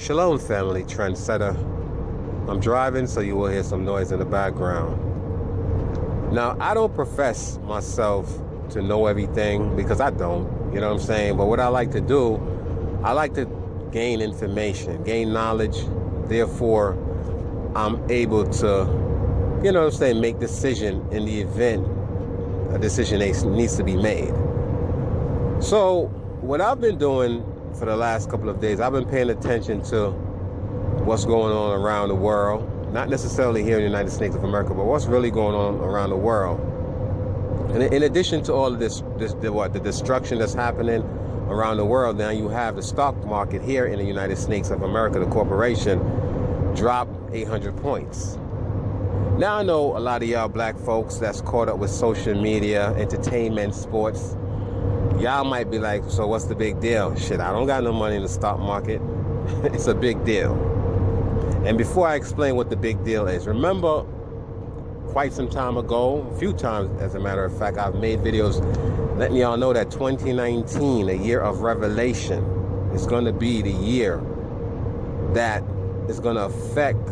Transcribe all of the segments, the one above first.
Shalom family, trendsetter. I'm driving, so you will hear some noise in the background. Now, I don't profess myself to know everything because I don't, you know what I'm saying? But what I like to do, I like to gain information, gain knowledge. Therefore, I'm able to, you know what I'm saying, make decision in the event a decision needs to be made. So, what I've been doing for the last couple of days, I've been paying attention to what's going on around the world, not necessarily here in the United States of America, but what's really going on around the world. And in addition to all of the destruction that's happening around the world, now you have the stock market here in the United States of America, the corporation, dropped 800 points. Now I know a lot of y'all black folks that's caught up with social media, entertainment, sports. Y'all might be like, so what's the big deal? Shit, I don't got no money in the stock market. It's a big deal. And before I explain what the big deal is, remember quite some time ago, a few times as a matter of fact, I've made videos letting y'all know that 2019, a year of revelation, is going to be the year that is going to affect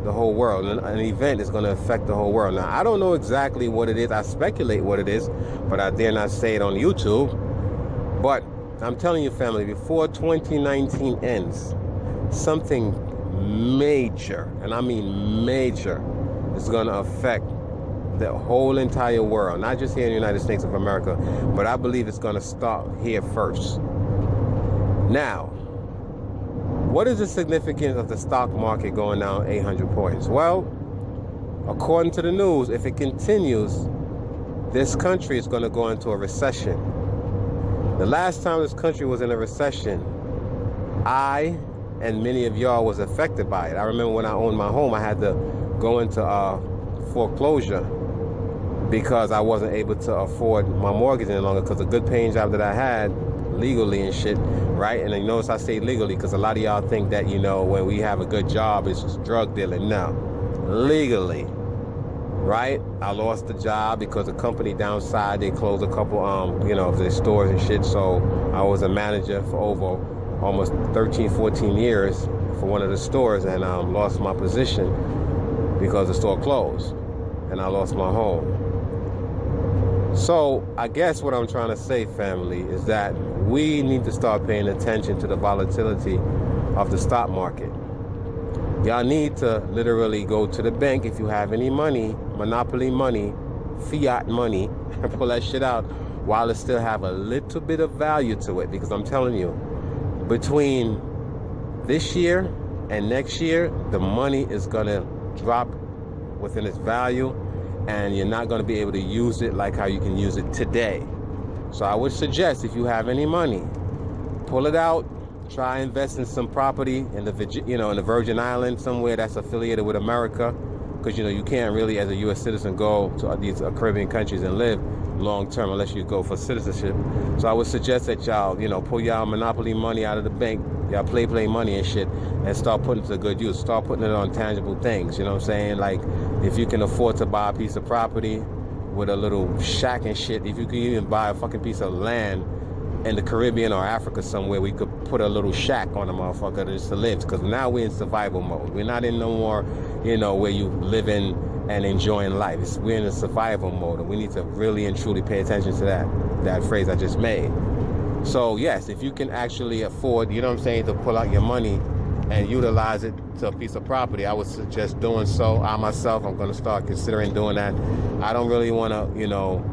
the whole world. An event is going to affect the whole world. Now, I don't know exactly what it is. I speculate what it is, but I dare not say it on YouTube. But I'm telling you, family, before 2019 ends, something major, and I mean major, is going to affect the whole entire world, not just here in the United States of America, but I believe it's going to start here first. Now, what is the significance of the stock market going down 800 points? Well, according to the news, if it continues, this country is going to go into a recession. The last time this country was in a recession, I and many of y'all was affected by it. I remember when I owned my home, I had to go into foreclosure because I wasn't able to afford my mortgage any longer because a good paying job that I had legally and shit, right? And you notice I say legally because a lot of y'all think that, you know, when we have a good job, it's just drug dealing. No, legally. Right? I lost the job because the company downside, they closed a couple, you know, of their stores and shit. So I was a manager for over almost 13, 14 years for one of the stores and lost my position because the store closed and I lost my home. So I guess what I'm trying to say, family, is that we need to start paying attention to the volatility of the stock market. Y'all need to literally go to the bank if you have any money, monopoly money, fiat money, and pull that shit out while it still have a little bit of value to it. Because I'm telling you, between this year and next year, the money is going to drop within its value and you're not going to be able to use it like how you can use it today. So I would suggest if you have any money, pull it out. Try invest in some property in the, you know, in the Virgin Islands, somewhere that's affiliated with America, because you know you can't really, as a U.S. citizen, go to these Caribbean countries and live long term unless you go for citizenship. So I would suggest that y'all, you know, pull y'all monopoly money out of the bank, y'all play money and shit, and start putting it to good use. Start putting it on tangible things. You know what I'm saying? Like if you can afford to buy a piece of property with a little shack and shit, if you can even buy a fucking piece of land in the Caribbean or Africa somewhere, we could put a little shack on a motherfucker just to live, because now we're in survival mode. We're not in no more, you know, where you live in and enjoying life. We're in a survival mode, and we need to really and truly pay attention to that phrase I just made. So yes, if you can actually afford, you know what I'm saying, to pull out your money and utilize it to a piece of property, I would suggest doing so. I myself, I'm going to start considering doing that. I don't really want to, you know,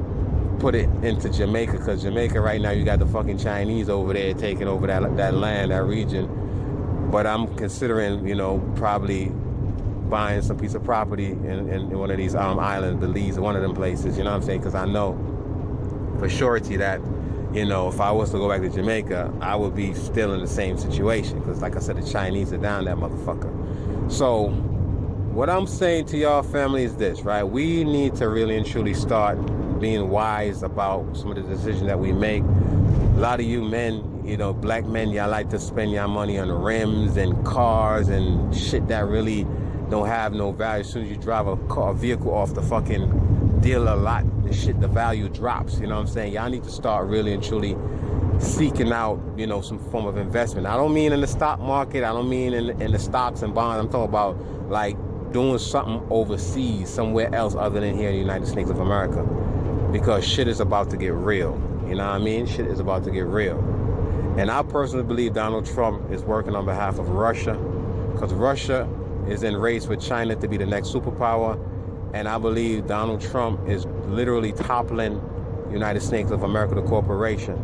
put it into Jamaica, because Jamaica right now, you got the fucking Chinese over there taking over that land, that region. But I'm considering, you know, probably buying some piece of property in one of these islands, Belize, or one of them places. You know what I'm saying? Because I know for surety that, you know, if I was to go back to Jamaica, I would be still in the same situation. Because like I said, the Chinese are down that motherfucker. So what I'm saying to y'all family is this, right? We need to really and truly start being wise about some of the decisions that we make. A lot of you men, you know, black men, y'all like to spend your money on rims and cars and shit that really don't have no value. As soon as you drive a vehicle off the fucking dealer lot, the value drops. You know what I'm saying? Y'all need to start really and truly seeking out, you know, some form of investment. I don't mean in the stock market. I don't mean in the stocks and bonds. I'm talking about like doing something overseas, somewhere else other than here in the United States of America, because shit is about to get real. You know what I mean? Shit is about to get real. And I personally believe Donald Trump is working on behalf of Russia, because Russia is in race with China to be the next superpower. And I believe Donald Trump is literally toppling the United States of America, the corporation.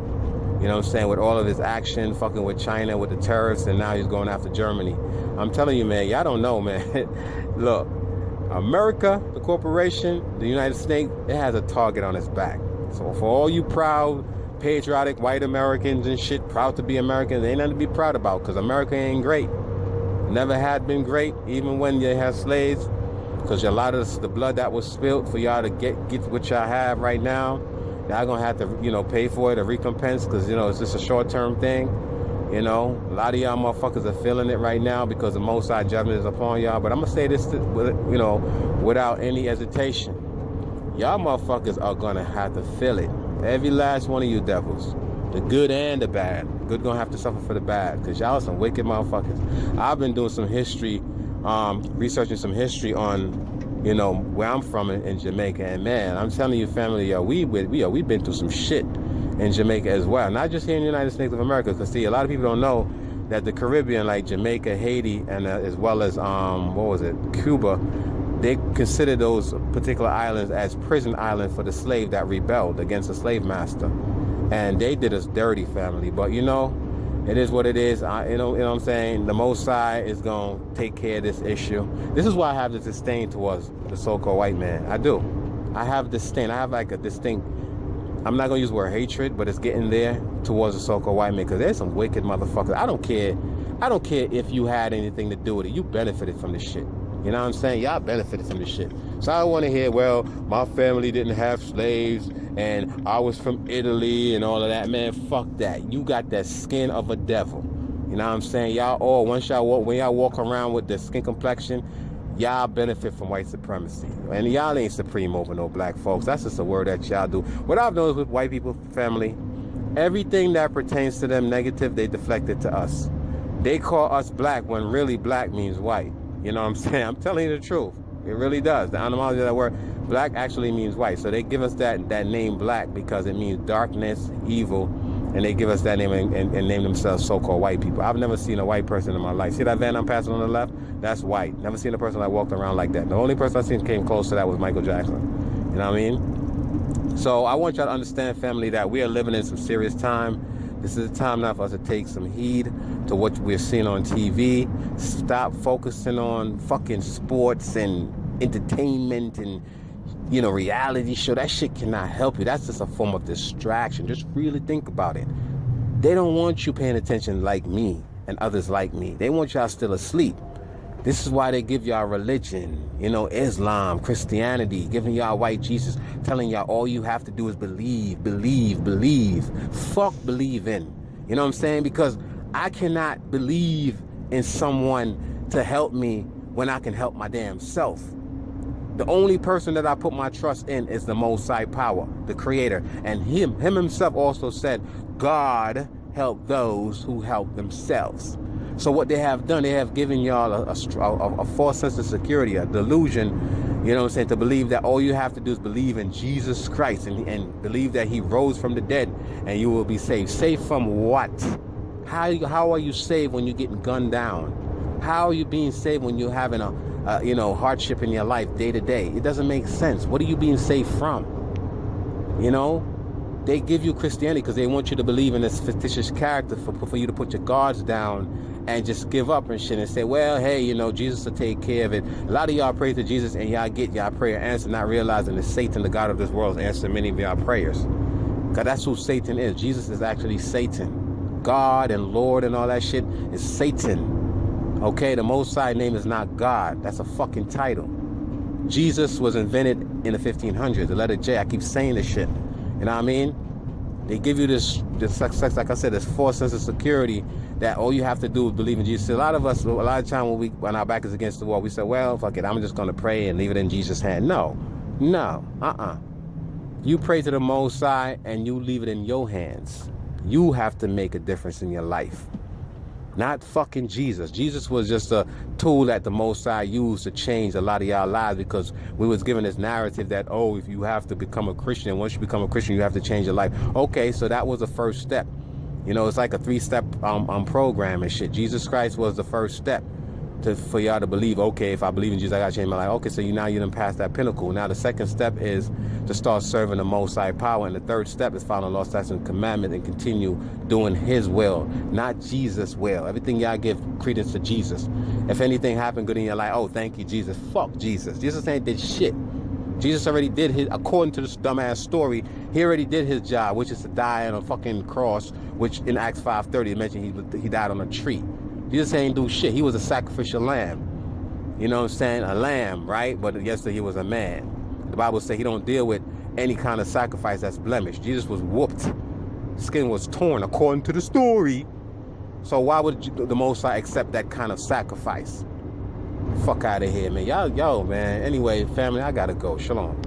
You know what I'm saying? With all of his action, fucking with China, with the terrorists, and now he's going after Germany. I'm telling you, man, y'all don't know, man. Look, America, the corporation, the United States, it has a target on its back. So for all you proud, patriotic white Americans and shit, proud to be Americans, ain't nothing to be proud about, because America ain't great. Never had been great, even when you had slaves, because a lot of the blood that was spilled for y'all to get what y'all have right now, y'all gonna have to, you know, pay for it, a recompense, because, you know, it's just a short-term thing. You know, a lot of y'all motherfuckers are feeling it right now because the Most High judgment is upon y'all. But I'm gonna say this, you know, without any hesitation. Y'all motherfuckers are gonna have to feel it. Every last one of you devils. The good and the bad. Good gonna have to suffer for the bad, because y'all are some wicked motherfuckers. I've been doing some history, researching some history on, you know, where I'm from in Jamaica. And man, I'm telling you, family, yo, we've been through some shit in Jamaica as well. Not just here in the United States of America, because see, a lot of people don't know that the Caribbean, like Jamaica, Haiti, and as well as, Cuba, they consider those particular islands as prison islands for the slave that rebelled against the slave master. And they did us dirty, family. But, you know, it is what it is. You know what I'm saying? The Most High is going to take care of this issue. This is why I have this disdain towards the so-called white man. I do. I have disdain. I have like a distinct, I'm not going to use the word hatred, but it's getting there towards the so-called white man, because there's some wicked motherfuckers. I don't care if you had anything to do with it. You benefited from this shit. You know what I'm saying? Y'all benefited from this shit. So I don't want to hear, well, my family didn't have slaves and I was from Italy and all of that. Man, fuck that. You got that skin of a devil. You know what I'm saying? Y'all all, when y'all walk around with the skin complexion, y'all benefit from white supremacy. And y'all ain't supreme over no black folks. That's just a word that y'all do. What I've noticed with white people, family, everything that pertains to them negative, they deflect it to us. They call us black when really black means white. You know what I'm saying? I'm telling you the truth. It really does. The etymology of that word, black, actually means white. So they give us that name black because it means darkness, evil, and they give us that name and name themselves so-called white people. I've never seen a white person in my life. See that van I'm passing on the left? That's white. Never seen a person that walked around like that. The only person I seen came close to that was Michael Jackson. You know what I mean? So I want y'all to understand, family, that we are living in some serious time. This is a time now for us to take some heed to what we're seeing on TV. Stop focusing on fucking sports and entertainment and, you know, reality show. That shit cannot help you. That's just a form of distraction. Just really think about it. They don't want you paying attention like me and others like me. They want y'all still asleep. This is why they give y'all religion, you know, Islam, Christianity, giving y'all white Jesus, telling y'all all you have to do is believe, believe, believe. Fuck believe in. You know what I'm saying? Because I cannot believe in someone to help me when I can help my damn self. The only person that I put my trust in is the Most High power, the Creator. And him himself also said, God help those who help themselves. So what they have done, they have given y'all a false sense of security, a delusion, you know what I'm saying, to believe that all you have to do is believe in Jesus Christ and believe that he rose from the dead and you will be saved. Saved from what? How are you saved when you're getting gunned down? How are you being saved when you're having a hardship in your life day to day? It doesn't make sense. What are you being saved from? You know? They give you Christianity because they want you to believe in this fictitious character for you to put your guards down and just give up and shit and say, well, hey, you know, Jesus will take care of it. A lot of y'all pray to Jesus and y'all get y'all prayer answered, not realizing that Satan, the God of this world, is answering many of y'all prayers. Because that's who Satan is. Jesus is actually Satan. God and Lord and all that shit is Satan. Okay, the Most High name is not God. That's a fucking title. Jesus was invented in the 1500s. The letter J, I keep saying this shit. You know what I mean? They give you this like I said, this false sense of security that all you have to do is believe in Jesus. A lot of us, a lot of time when our back is against the wall, we say, well, fuck it, I'm just going to pray and leave it in Jesus' hand. No. You pray to the Most High and you leave it in your hands. You have to make a difference in your life. Not fucking Jesus. Jesus was just a tool that the Most High used to change a lot of y'all lives, because we was given this narrative that, oh, if you have to become a Christian, once you become a Christian, you have to change your life. Okay, so that was the first step. You know, it's like a 3-step program and shit. Jesus Christ was the first step for y'all to believe, okay, if I believe in Jesus, I got to change my life. Okay, so now you done passed that pinnacle. Now the second step is to start serving the Most High power. And the third step is following law, statutes, and commandments and continue doing His will, not Jesus' will. Everything y'all give credence to Jesus. If anything happened good in your life, oh, thank you, Jesus. Fuck Jesus. Jesus ain't did shit. Jesus already did his, according to this dumbass story, he already did his job, which is to die on a fucking cross, which in Acts 5:30 it mentioned he died on a tree. Jesus ain't do shit. He was a sacrificial lamb. You know what I'm saying? A lamb, right? But yesterday he was a man. The Bible says He don't deal with any kind of sacrifice that's blemished. Jesus was whooped. Skin was torn according to the story. So why would the Most High accept that kind of sacrifice? Fuck out of here, man. Yo, man. Anyway, family, I gotta go. Shalom.